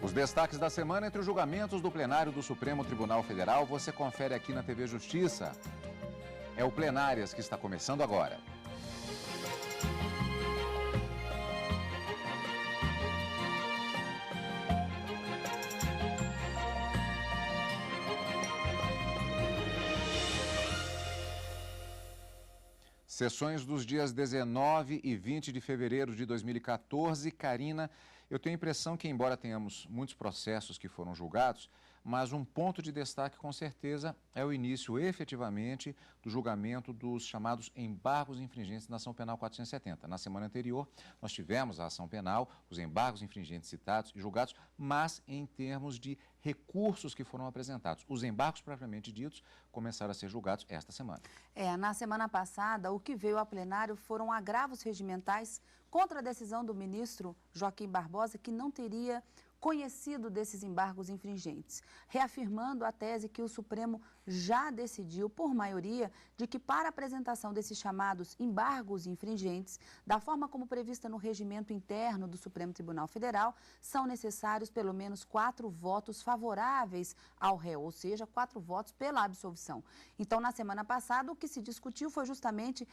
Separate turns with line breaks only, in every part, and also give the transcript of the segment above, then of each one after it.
Os destaques da semana entre os julgamentos do plenário do Supremo Tribunal Federal, você confere aqui na TV Justiça. É o Plenárias que está começando agora. Sessões dos dias 19 e 20 de fevereiro de 2014. Karina, eu tenho a impressão que, embora tenhamos muitos processos que foram julgados, mas um ponto de destaque, com certeza, é o início, efetivamente, do julgamento dos chamados embargos infringentes na ação penal 470. Na semana anterior, nós tivemos a ação penal, os embargos infringentes citados e julgados, mas em termos de recursos que foram apresentados. Os embargos propriamente ditos começaram a ser julgados esta semana.
Na semana passada, o que veio a plenário foram agravos regimentais contra a decisão do ministro Joaquim Barbosa, que não teria conhecido desses embargos infringentes, reafirmando a tese que o Supremo já decidiu, por maioria, de que para a apresentação desses chamados embargos infringentes, da forma como prevista no regimento interno do Supremo Tribunal Federal, são necessários pelo menos 4 votos favoráveis ao réu, ou seja, 4 votos pela absolvição. Então, na semana passada, o que se discutiu foi justamente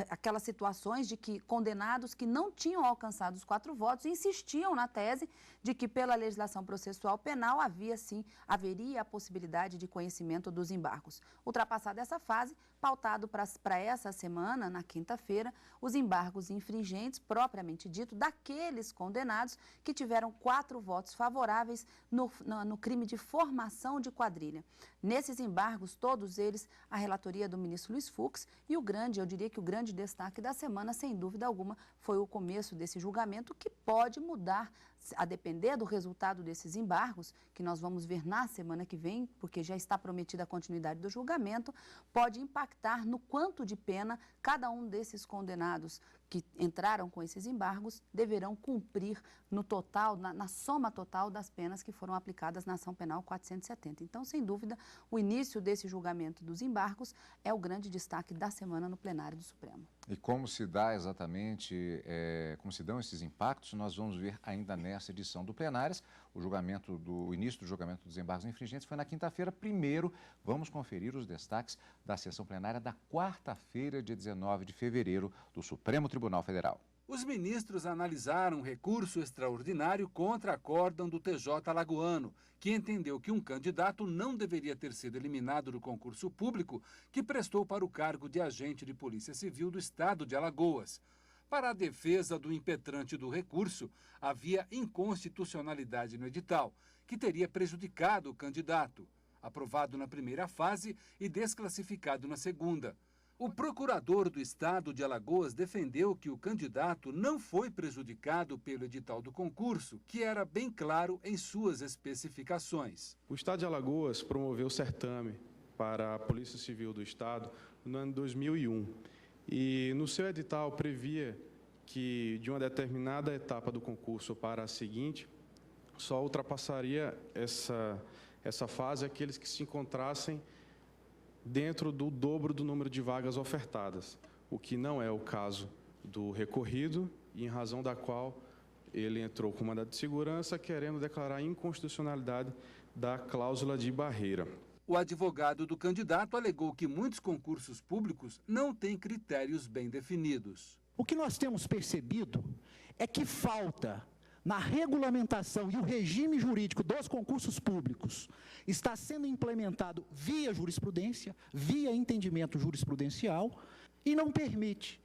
aquelas situações de que condenados que não tinham alcançado os 4 votos insistiam na tese de que pela legislação processual penal haveria a possibilidade de conhecimento dos embargos. Ultrapassada essa fase, pautado para essa semana, na quinta-feira, os embargos infringentes, propriamente dito, daqueles condenados que tiveram 4 votos favoráveis no crime de formação de quadrilha. Nesses embargos, todos eles, a relatoria do ministro Luiz Fux, e eu diria que o grande destaque da semana, sem dúvida alguma, foi o começo desse julgamento, que pode mudar, a depender do resultado desses embargos, que nós vamos ver na semana que vem, porque já está prometida a continuidade do julgamento, pode impactar no quanto de pena cada um desses condenados que entraram com esses embargos deverão cumprir no total, na soma total das penas que foram aplicadas na ação penal 470. Então, sem dúvida, o início desse julgamento dos embargos é o grande destaque da semana no plenário do Supremo.
E como se dá exatamente, como se dão esses impactos, nós vamos ver ainda nessa edição do Plenárias. O início do julgamento dos embargos infringentes foi na quinta-feira. Primeiro, vamos conferir os destaques da sessão plenária da quarta-feira, dia 19 de fevereiro, do Supremo Tribunal Federal.
Os ministros analisaram um recurso extraordinário contra acórdão do TJ alagoano, que entendeu que um candidato não deveria ter sido eliminado do concurso público que prestou para o cargo de agente de Polícia Civil do Estado de Alagoas. Para a defesa do impetrante do recurso, havia inconstitucionalidade no edital, que teria prejudicado o candidato, aprovado na primeira fase e desclassificado na segunda. O procurador do Estado de Alagoas defendeu que o candidato não foi prejudicado pelo edital do concurso, que era bem claro em suas especificações.
O Estado de Alagoas promoveu o certame para a Polícia Civil do Estado no ano 2001 e no seu edital previa que de uma determinada etapa do concurso para a seguinte, só ultrapassaria essa fase aqueles que se encontrassem dentro do dobro do número de vagas ofertadas, o que não é o caso do recorrido, e em razão da qual ele entrou com mandado de segurança, querendo declarar a inconstitucionalidade da cláusula de barreira.
O advogado do candidato alegou que muitos concursos públicos não têm critérios bem definidos.
O que nós temos percebido é que falta na regulamentação e o regime jurídico dos concursos públicos está sendo implementado via jurisprudência, via entendimento jurisprudencial, e não permite,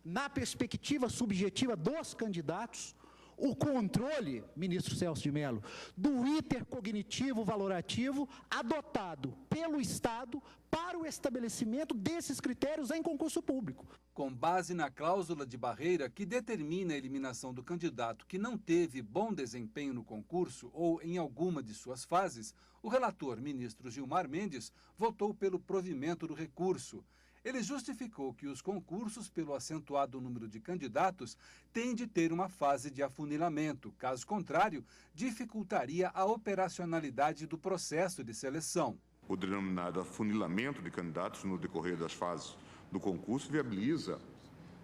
na perspectiva subjetiva dos candidatos, o controle, ministro Celso de Mello, do intercognitivo valorativo adotado pelo Estado para o estabelecimento desses critérios em concurso público.
Com base na cláusula de barreira que determina a eliminação do candidato que não teve bom desempenho no concurso ou em alguma de suas fases, o relator, ministro Gilmar Mendes, votou pelo provimento do recurso. Ele justificou que os concursos, pelo acentuado número de candidatos, têm de ter uma fase de afunilamento. Caso contrário, dificultaria a operacionalidade do processo de seleção.
O denominado afunilamento de candidatos no decorrer das fases do concurso viabiliza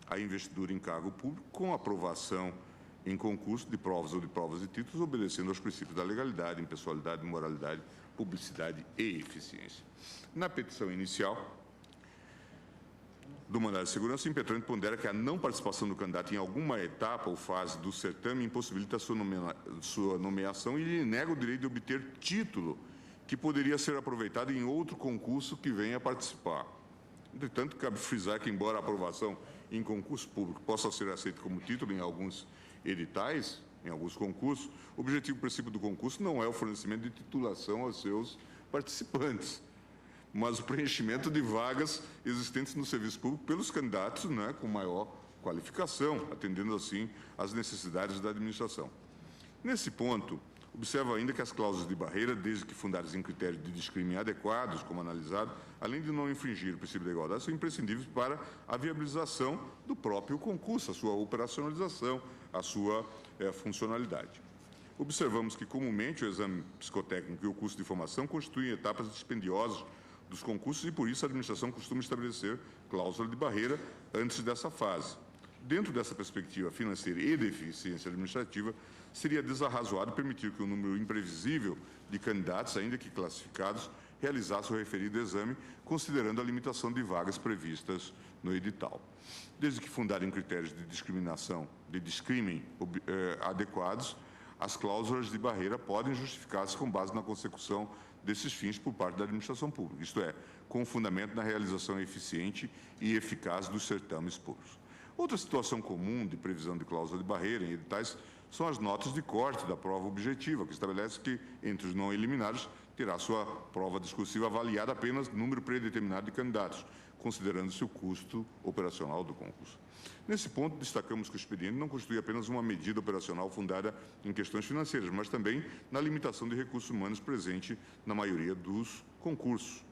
a investidura em cargo público com aprovação em concurso de provas ou de provas de títulos, obedecendo aos princípios da legalidade, impessoalidade, moralidade, publicidade e eficiência. Na petição inicial do mandado de segurança, o impetrante pondera que a não participação do candidato em alguma etapa ou fase do certame impossibilita sua nomeação e lhe nega o direito de obter título que poderia ser aproveitado em outro concurso que venha a participar. Entretanto, cabe frisar que, embora a aprovação em concurso público possa ser aceita como título em alguns editais, em alguns concursos, o objetivo princípio do concurso não é o fornecimento de titulação aos seus participantes, mas o preenchimento de vagas existentes no serviço público pelos candidatos, né, com maior qualificação, atendendo assim às necessidades da administração. Nesse ponto, observo ainda que as cláusulas de barreira, desde que fundadas em critérios de discrime adequados, como analisado, além de não infringir o princípio da igualdade, são imprescindíveis para a viabilização do próprio concurso, a sua operacionalização, a sua funcionalidade. Observamos que, comumente, o exame psicotécnico e o curso de formação constituem etapas dispendiosas dos concursos e, por isso, a administração costuma estabelecer cláusula de barreira antes dessa fase. Dentro dessa perspectiva financeira e de eficiência administrativa, seria desarrazoado permitir que um número imprevisível de candidatos, ainda que classificados, realizasse o referido exame, considerando a limitação de vagas previstas no edital. Desde que fundarem critérios de discriminação, de discrimen adequados, as cláusulas de barreira podem justificar-se com base na consecução desses fins por parte da administração pública, isto é, com fundamento na realização eficiente e eficaz dos certames públicos. Outra situação comum de previsão de cláusula de barreira em editais são as notas de corte da prova objetiva, que estabelece que, entre os não eliminados, terá sua prova discursiva avaliada apenas número predeterminado de candidatos, considerando-se o custo operacional do concurso. Nesse ponto, destacamos que o expediente não constitui apenas uma medida operacional fundada em questões financeiras, mas também na limitação de recursos humanos presente na maioria dos concursos.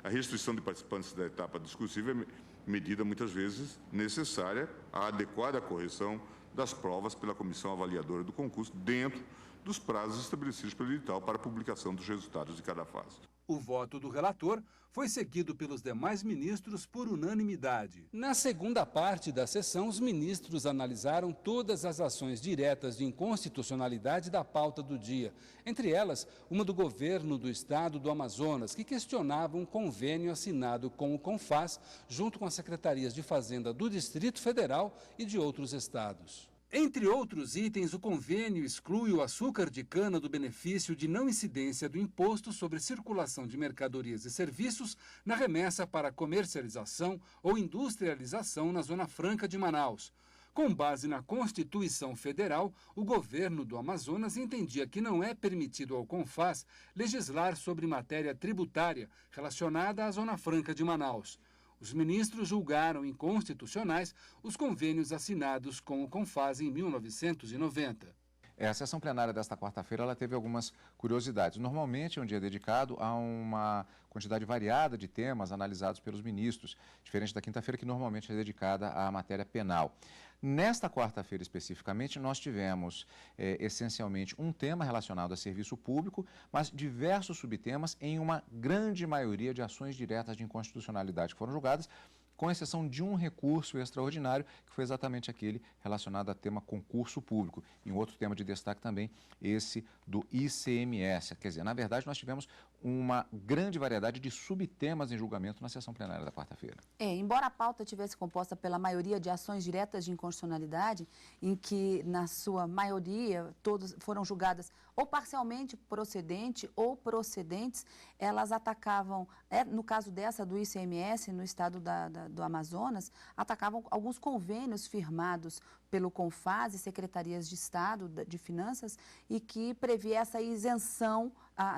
A restrição de participantes da etapa discursiva é medida, muitas vezes, necessária à adequada correção das provas pela comissão avaliadora do concurso dentro dos prazos estabelecidos pelo edital para a publicação dos resultados de cada fase.
O voto do relator foi seguido pelos demais ministros por unanimidade. Na segunda parte da sessão, os ministros analisaram todas as ações diretas de inconstitucionalidade da pauta do dia, entre elas uma do governo do estado do Amazonas, que questionava um convênio assinado com o CONFAS, junto com as secretarias de Fazenda do Distrito Federal e de outros estados. Entre outros itens, o convênio exclui o açúcar de cana do benefício de não incidência do imposto sobre circulação de mercadorias e serviços na remessa para comercialização ou industrialização na Zona Franca de Manaus. Com base na Constituição Federal, o governo do Amazonas entendia que não é permitido ao CONFAS legislar sobre matéria tributária relacionada à Zona Franca de Manaus. Os ministros julgaram inconstitucionais os convênios assinados com o CONFAS em 1990.
A sessão plenária desta quarta-feira ela teve algumas curiosidades. Normalmente é um dia dedicado a uma quantidade variada de temas analisados pelos ministros, diferente da quinta-feira, que normalmente é dedicada à matéria penal. Nesta quarta-feira, especificamente, nós tivemos essencialmente um tema relacionado a serviço público, mas diversos subtemas em uma grande maioria de ações diretas de inconstitucionalidade que foram julgadas, com exceção de um recurso extraordinário, que foi exatamente aquele relacionado a tema concurso público. E um outro tema de destaque também, esse do ICMS. Quer dizer, na verdade, nós tivemos uma grande variedade de subtemas em julgamento na sessão plenária da quarta-feira.
Embora a pauta tivesse composta pela maioria de ações diretas de inconstitucionalidade, em que, na sua maioria, todas foram julgadas ou parcialmente procedente ou procedentes, elas atacavam, no caso dessa do ICMS, no estado do Amazonas, atacavam alguns convênios firmados pelo CONFAS e secretarias de Estado de Finanças e que previa essa isenção,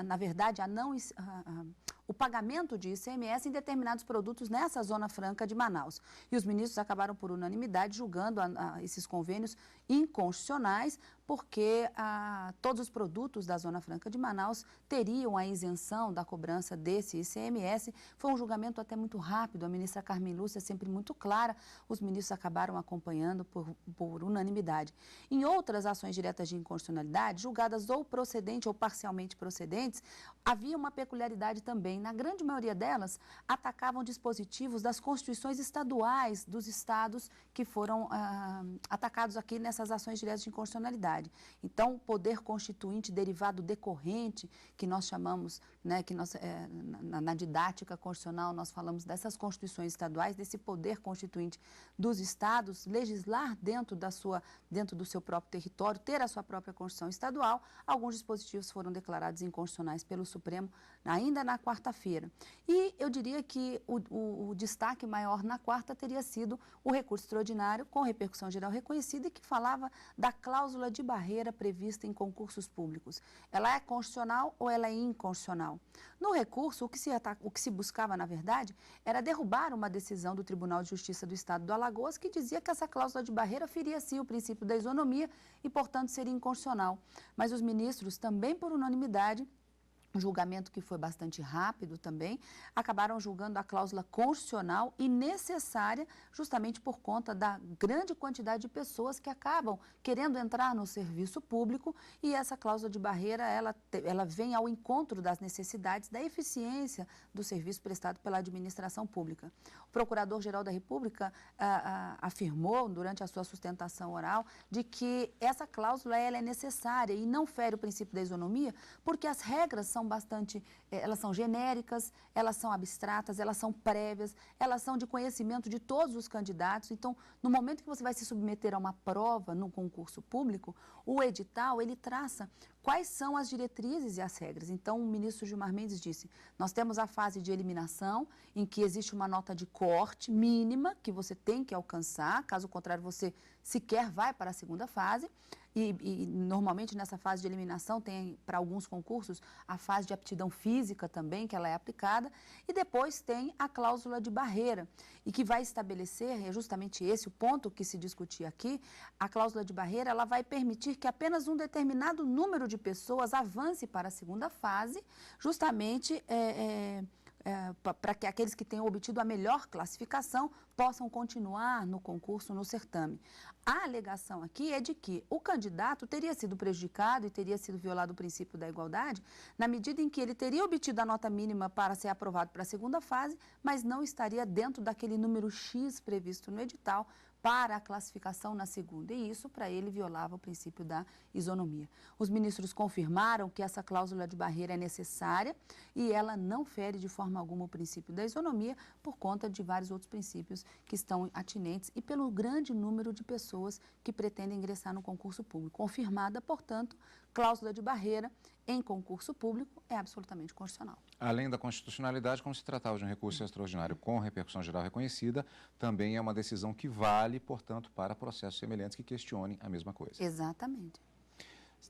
na verdade, o pagamento de ICMS em determinados produtos nessa Zona Franca de Manaus. E os ministros acabaram por unanimidade julgando esses convênios inconstitucionais porque todos os produtos da Zona Franca de Manaus teriam a isenção da cobrança desse ICMS. Foi um julgamento até muito rápido, a ministra Carmen Lúcia é sempre muito clara, os ministros acabaram acompanhando por unanimidade. Em outras ações diretas de inconstitucionalidade, julgadas ou procedentes ou parcialmente procedentes, havia uma peculiaridade também. Na grande maioria delas, atacavam dispositivos das constituições estaduais dos estados que foram atacados aqui nessas ações diretas de inconstitucionalidade. Então, o poder constituinte derivado decorrente, que nós chamamos, né, na didática constitucional, nós falamos dessas constituições estaduais, desse poder constituinte dos estados, legislar dentro do seu próprio território, ter a sua própria Constituição estadual. Alguns dispositivos foram declarados inconstitucionais pelo Supremo ainda na quarta-feira. E eu diria que o destaque maior na quarta teria sido o recurso extraordinário com repercussão geral reconhecida e que falava da cláusula de barreira prevista em concursos públicos. Ela é constitucional ou ela é inconstitucional? No recurso, o que se buscava, na verdade, era derrubar uma decisão do Tribunal de Justiça do Estado do Alagoas que dizia que essa cláusula de barreira feria, sim, o princípio da isonomia e, portanto, seria inconstitucional. Mas os ministros, também por unanimidade, um julgamento que foi bastante rápido também, acabaram julgando a cláusula constitucional e necessária justamente por conta da grande quantidade de pessoas que acabam querendo entrar no serviço público e essa cláusula de barreira, ela vem ao encontro das necessidades da eficiência do serviço prestado pela administração pública. O Procurador-Geral da República afirmou, durante a sua sustentação oral, de que essa cláusula ela é necessária e não fere o princípio da isonomia, porque as regras são elas são genéricas, elas são abstratas, elas são prévias, elas são de conhecimento de todos os candidatos. Então, no momento que você vai se submeter a uma prova no concurso público, o edital, ele traça quais são as diretrizes e as regras. Então, o ministro Gilmar Mendes disse, nós temos a fase de eliminação, em que existe uma nota de corte mínima que você tem que alcançar, caso contrário, você sequer vai para a segunda fase. E normalmente nessa fase de eliminação tem, para alguns concursos, a fase de aptidão física também, que ela é aplicada, e depois tem a cláusula de barreira, e que vai estabelecer, é justamente esse o ponto que se discutia aqui, a cláusula de barreira, ela vai permitir que apenas um determinado número de pessoas avance para a segunda fase, justamente para que aqueles que tenham obtido a melhor classificação possam continuar no concurso, no certame. A alegação aqui é de que o candidato teria sido prejudicado e teria sido violado o princípio da igualdade na medida em que ele teria obtido a nota mínima para ser aprovado para a segunda fase, mas não estaria dentro daquele número X previsto no edital para a classificação na segunda, e isso para ele violava o princípio da isonomia. Os ministros confirmaram que essa cláusula de barreira é necessária e ela não fere de forma alguma o princípio da isonomia por conta de vários outros princípios que estão atinentes e pelo grande número de pessoas que pretendem ingressar no concurso público. Confirmada, portanto, cláusula de barreira em concurso público é absolutamente constitucional.
Além da constitucionalidade, como se tratava de um recurso extraordinário com repercussão geral reconhecida, também é uma decisão que vale, portanto, para processos semelhantes que questionem a mesma coisa.
Exatamente.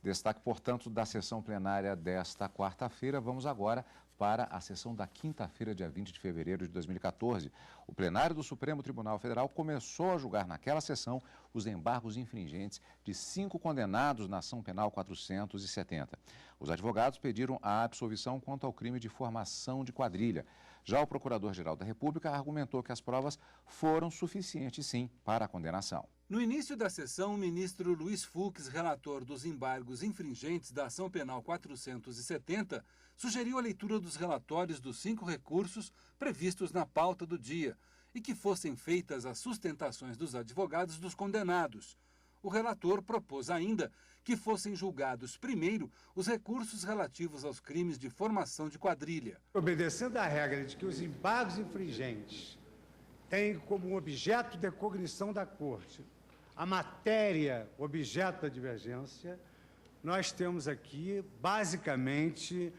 Destaque, portanto, da sessão plenária desta quarta-feira. Vamos agora para a sessão da quinta-feira, dia 20 de fevereiro de 2014. O plenário do Supremo Tribunal Federal começou a julgar naquela sessão os embargos infringentes de 5 condenados na ação penal 470. Os advogados pediram a absolvição quanto ao crime de formação de quadrilha. Já o Procurador-Geral da República argumentou que as provas foram suficientes, sim, para a condenação.
No início da sessão, o ministro Luiz Fux, relator dos embargos infringentes da ação penal 470, sugeriu a leitura dos relatórios dos 5 recursos previstos na pauta do dia e que fossem feitas as sustentações dos advogados dos condenados. O relator propôs ainda que fossem julgados primeiro os recursos relativos aos crimes de formação de quadrilha.
Obedecendo à regra de que os embargos infringentes têm como objeto de cognição da Corte a matéria objeto da divergência, nós temos aqui, basicamente,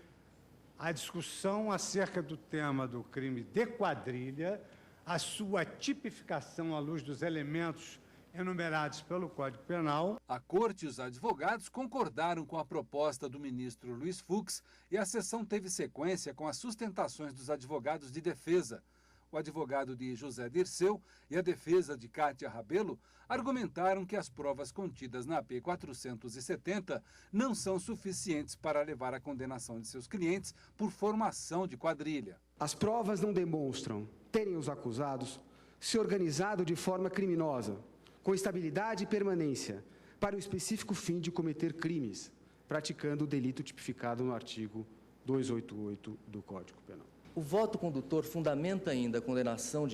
a discussão acerca do tema do crime de quadrilha, a sua tipificação à luz dos elementos enumerados pelo Código Penal.
A Corte e os advogados concordaram com a proposta do ministro Luiz Fux e a sessão teve sequência com as sustentações dos advogados de defesa. O advogado de José Dirceu e a defesa de Cátia Rabelo argumentaram que as provas contidas na AP 470 não são suficientes para levar à condenação de seus clientes por formação de quadrilha.
As provas não demonstram terem os acusados se organizado de forma criminosa, com estabilidade e permanência, para o específico fim de cometer crimes, praticando o delito tipificado no artigo 288 do Código Penal.
O voto condutor fundamenta ainda a condenação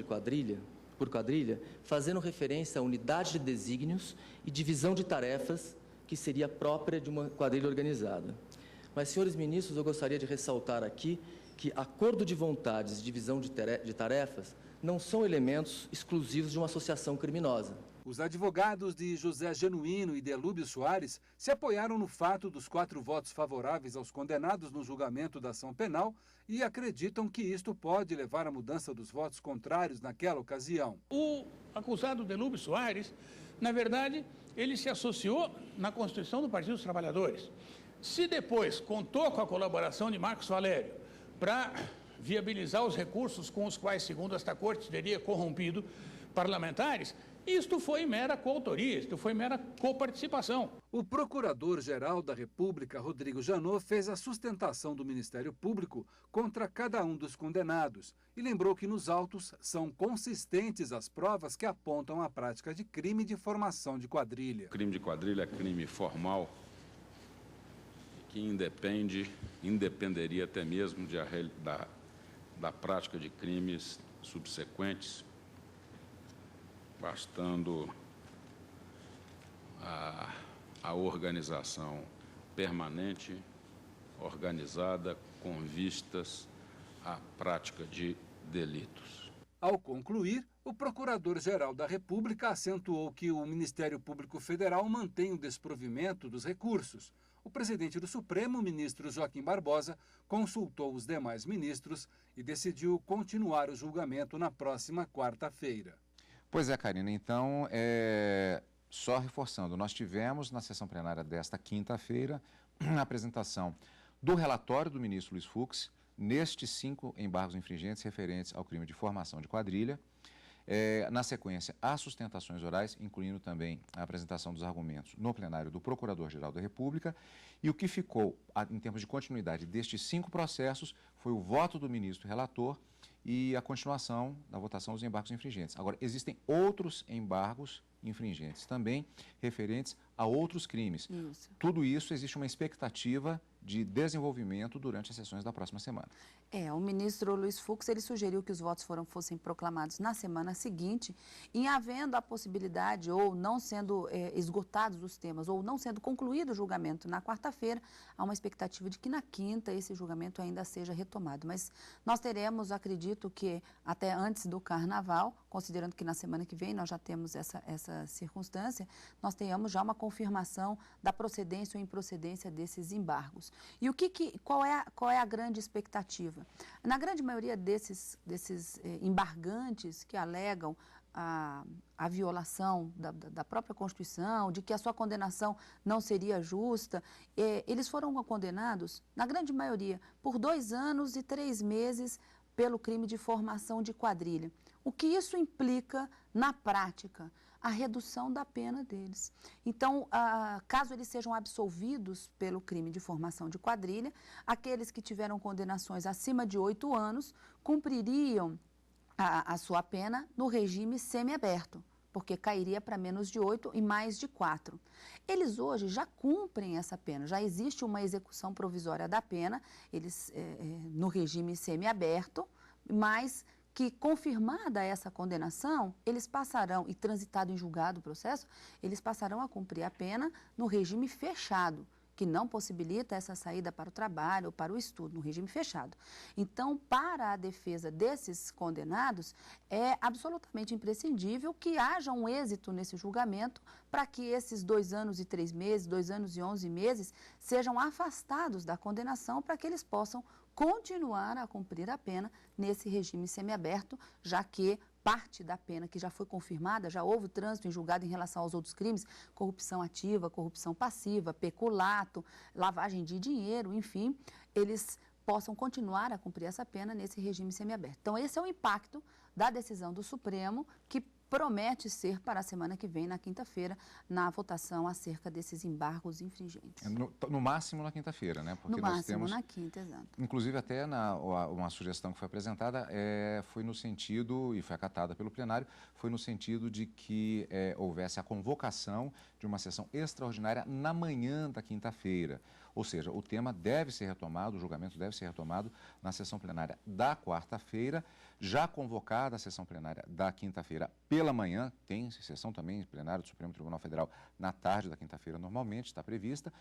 por quadrilha, fazendo referência à unidade de desígnios e divisão de tarefas que seria própria de uma quadrilha organizada. Mas, senhores ministros, eu gostaria de ressaltar aqui que acordo de vontades e divisão de tarefas não são elementos exclusivos de uma associação criminosa.
Os advogados de José Genuíno e Delúbio Soares se apoiaram no fato dos 4 votos favoráveis aos condenados no julgamento da ação penal e acreditam que isto pode levar à mudança dos votos contrários naquela ocasião.
O acusado Delúbio Soares, na verdade, ele se associou na Constituição do Partido dos Trabalhadores. Se depois contou com a colaboração de Marcos Valério para viabilizar os recursos com os quais, segundo esta Corte, teria corrompido parlamentares, isto foi mera coautoria, isto foi mera coparticipação.
O Procurador-Geral da República, Rodrigo Janot, fez a sustentação do Ministério Público contra cada um dos condenados e lembrou que nos autos são consistentes as provas que apontam a prática de crime de formação de quadrilha.
Crime de quadrilha é crime formal que independeria até mesmo da prática de crimes subsequentes, bastando a organização permanente, organizada, com vistas à prática de delitos.
Ao concluir, o Procurador-Geral da República acentuou que o Ministério Público Federal mantém o desprovimento dos recursos. O presidente do Supremo, ministro Joaquim Barbosa, consultou os demais ministros e decidiu continuar o julgamento na próxima quarta-feira.
Pois é, Karina, então, só reforçando, nós tivemos na sessão plenária desta quinta-feira a apresentação do relatório do ministro Luiz Fux nestes 5 embargos infringentes referentes ao crime de formação de quadrilha. Na sequência, as sustentações orais, incluindo também a apresentação dos argumentos no plenário do Procurador-Geral da República. E o que ficou, em termos de continuidade destes 5 processos, foi o voto do ministro relator e a continuação da votação dos embargos infringentes. Agora, existem outros embargos infringentes também, referentes a outros crimes.
Isso.
Tudo isso, existe uma expectativa de desenvolvimento durante as sessões da próxima semana.
O ministro Luiz Fux, ele sugeriu que os votos fossem proclamados na semana seguinte, em havendo a possibilidade, ou não sendo esgotados os temas, ou não sendo concluído o julgamento na quarta-feira, há uma expectativa de que na quinta esse julgamento ainda seja retomado. Mas nós teremos, acredito que até antes do Carnaval, considerando que na semana que vem nós já temos essa circunstância, nós tenhamos já uma confirmação da procedência ou improcedência desses embargos. E qual é a grande expectativa? Na grande maioria desses embargantes que alegam a violação da própria Constituição, de que a sua condenação não seria justa, eles foram condenados, na grande maioria, por 2 anos e 3 meses pelo crime de formação de quadrilha. O que isso implica na prática? A redução da pena deles. Então, caso eles sejam absolvidos pelo crime de formação de quadrilha, aqueles que tiveram condenações acima de 8 anos cumpririam a sua pena no regime semiaberto, porque cairia para menos de 8 e mais de 4. Eles hoje já cumprem essa pena, já existe uma execução provisória da pena, eles no regime semiaberto, mas que, confirmada essa condenação, eles passarão, e transitado em julgado o processo, eles passarão a cumprir a pena no regime fechado, que não possibilita essa saída para o trabalho ou para o estudo, no regime fechado. Então, para a defesa desses condenados, é absolutamente imprescindível que haja um êxito nesse julgamento para que esses 2 anos e 3 meses, 2 anos e 11 meses, sejam afastados da condenação para que eles possam continuar a cumprir a pena nesse regime semiaberto, já que parte da pena que já foi confirmada, já houve trânsito em julgado em relação aos outros crimes, corrupção ativa, corrupção passiva, peculato, lavagem de dinheiro, enfim, eles possam continuar a cumprir essa pena nesse regime semiaberto. Então, esse é o impacto da decisão do Supremo, que promete ser para a semana que vem, na quinta-feira, na votação acerca desses embargos infringentes.
No máximo na quinta-feira, né?
Porque no máximo na quinta, exato.
Inclusive, até uma sugestão que foi apresentada foi no sentido, e foi acatada pelo plenário, foi no sentido de que houvesse a convocação de uma sessão extraordinária na manhã da quinta-feira. Ou seja, o tema deve ser retomado, o julgamento deve ser retomado na sessão plenária da quarta-feira, já convocada a sessão plenária da quinta-feira pela manhã, tem sessão também plenária do Supremo Tribunal Federal na tarde da quinta-feira, normalmente está prevista.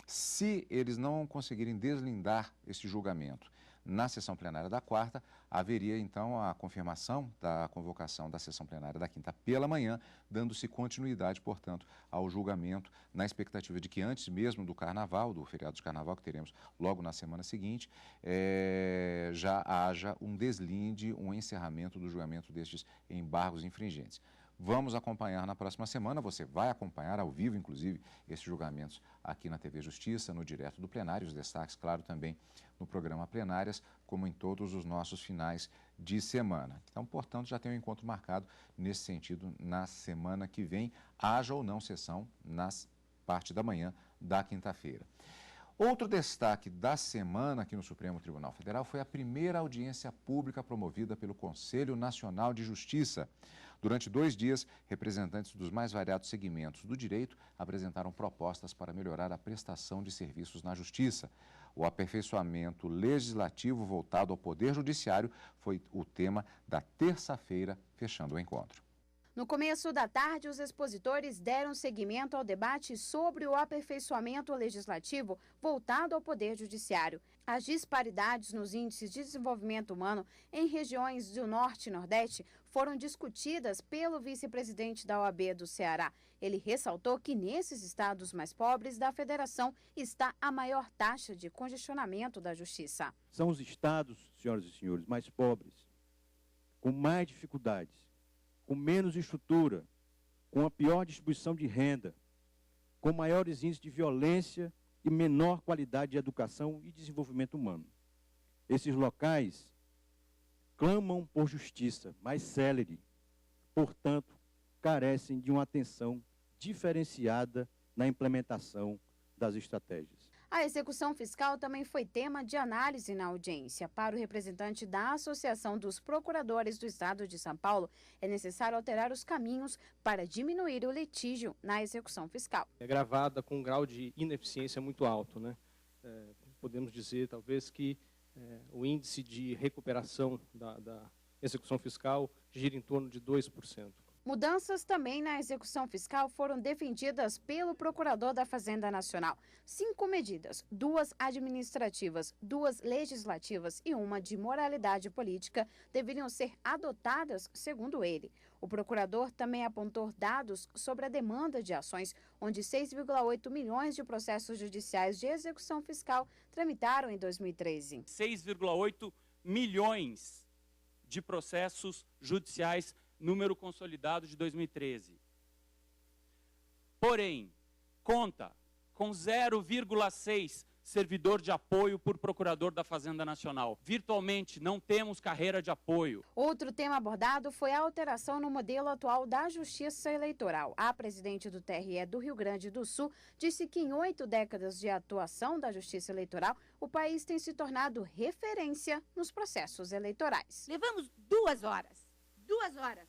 Se eles não conseguirem deslindar esse julgamento na sessão plenária da quarta, haveria então a confirmação da convocação da sessão plenária da quinta pela manhã, dando-se continuidade, portanto, ao julgamento, na expectativa de que antes mesmo do carnaval, do feriado de carnaval que teremos logo na semana seguinte, já haja um deslinde, um encerramento do julgamento destes embargos infringentes. Vamos acompanhar na próxima semana, você vai acompanhar ao vivo, inclusive, esses julgamentos aqui na TV Justiça, no Direto do Plenário, os destaques, claro, também no programa Plenárias, como em todos os nossos finais de semana. Então, portanto, já tem um encontro marcado nesse sentido na semana que vem, haja ou não sessão na parte da manhã da quinta-feira. Outro destaque da semana aqui no Supremo Tribunal Federal foi a primeira audiência pública promovida pelo Conselho Nacional de Justiça. Durante 2 dias, representantes dos mais variados segmentos do direito apresentaram propostas para melhorar a prestação de serviços na Justiça. O aperfeiçoamento legislativo voltado ao Poder Judiciário foi o tema da terça-feira, fechando o encontro.
No começo da tarde, os expositores deram seguimento ao debate sobre o aperfeiçoamento legislativo voltado ao Poder Judiciário. As disparidades nos índices de desenvolvimento humano em regiões do Norte e Nordeste foram discutidas pelo vice-presidente da OAB do Ceará. Ele ressaltou que nesses estados mais pobres da federação está a maior taxa de congestionamento da justiça.
São os estados, senhoras e senhores, mais pobres, com mais dificuldades, com menos estrutura, com a pior distribuição de renda, com maiores índices de violência e menor qualidade de educação e desenvolvimento humano. Esses locais clamam por justiça mais célere, portanto, carecem de uma atenção diferenciada na implementação das estratégias.
A execução fiscal também foi tema de análise na audiência. Para o representante da Associação dos Procuradores do Estado de São Paulo, é necessário alterar os caminhos para diminuir o litígio na execução fiscal.
É gravada com um grau de ineficiência muito alto, né? Podemos dizer, talvez, que o índice de recuperação da execução fiscal gira em torno de 2%.
Mudanças também na execução fiscal foram defendidas pelo Procurador da Fazenda Nacional. 5 medidas, 2 administrativas, 2 legislativas e 1 de moralidade política, deveriam ser adotadas, segundo ele. O procurador também apontou dados sobre a demanda de ações, onde 6,8 milhões de processos judiciais de execução fiscal tramitaram em 2013.
6,8 milhões de processos judiciais, número consolidado de 2013. Porém, conta com 0,6 servidor de apoio por procurador da Fazenda Nacional. Virtualmente não temos carreira de apoio.
Outro tema abordado foi a alteração no modelo atual da Justiça Eleitoral. A presidente do TRE do Rio Grande do Sul disse que em 8 décadas de atuação da Justiça Eleitoral, o país tem se tornado referência nos processos eleitorais.
Levamos 2 horas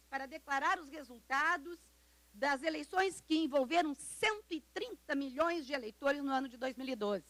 para declarar os resultados das eleições que envolveram 130 milhões de eleitores no ano de 2012,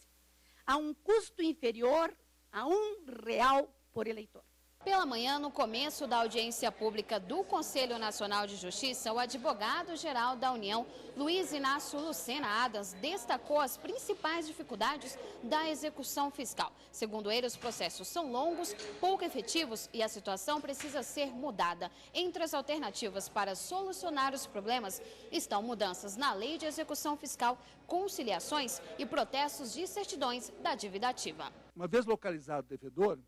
a um custo inferior a R$1 por eleitor.
Pela manhã, no começo da audiência pública do Conselho Nacional de Justiça, o advogado-geral da União, Luiz Inácio Lucena Adams, destacou as principais dificuldades da execução fiscal. Segundo ele, os processos são longos, pouco efetivos e a situação precisa ser mudada. Entre as alternativas para solucionar os problemas estão mudanças na lei de execução fiscal, conciliações e protestos de certidões da dívida ativa.
Uma vez localizado o devedor,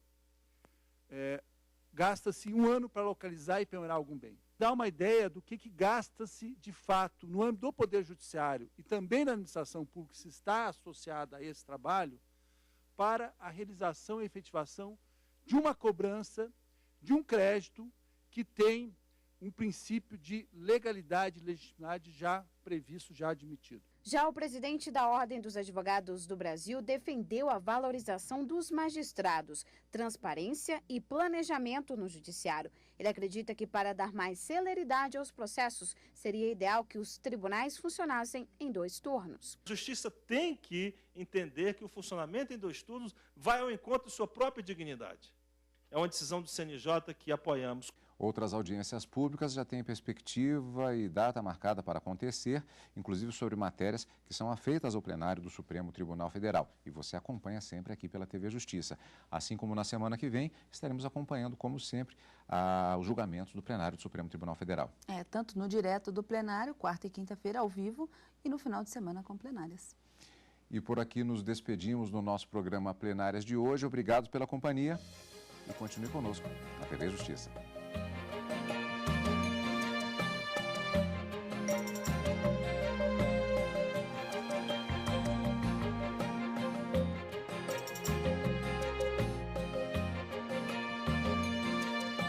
gasta-se 1 ano para localizar e penhorar algum bem. Dá uma ideia do que gasta-se de fato no âmbito do Poder Judiciário e também na administração pública, se está associada a esse trabalho, para a realização e efetivação de uma cobrança, de um crédito que tem um princípio de legalidade e legitimidade já previsto, já admitido.
Já o presidente da Ordem dos Advogados do Brasil defendeu a valorização dos magistrados, transparência e planejamento no judiciário. Ele acredita que para dar mais celeridade aos processos, seria ideal que os tribunais funcionassem em 2 turnos.
A justiça tem que entender que o funcionamento em 2 turnos vai ao encontro de sua própria dignidade. É uma decisão do CNJ que apoiamos.
Outras audiências públicas já têm perspectiva e data marcada para acontecer, inclusive sobre matérias que são afeitas ao plenário do Supremo Tribunal Federal. E você acompanha sempre aqui pela TV Justiça. Assim como na semana que vem, estaremos acompanhando, como sempre, os julgamentos do plenário do Supremo Tribunal Federal.
Tanto no direto do plenário, quarta e quinta-feira ao vivo, e no final de semana com plenárias.
E por aqui nos despedimos do nosso programa Plenárias de hoje. Obrigado pela companhia e continue conosco na TV Justiça.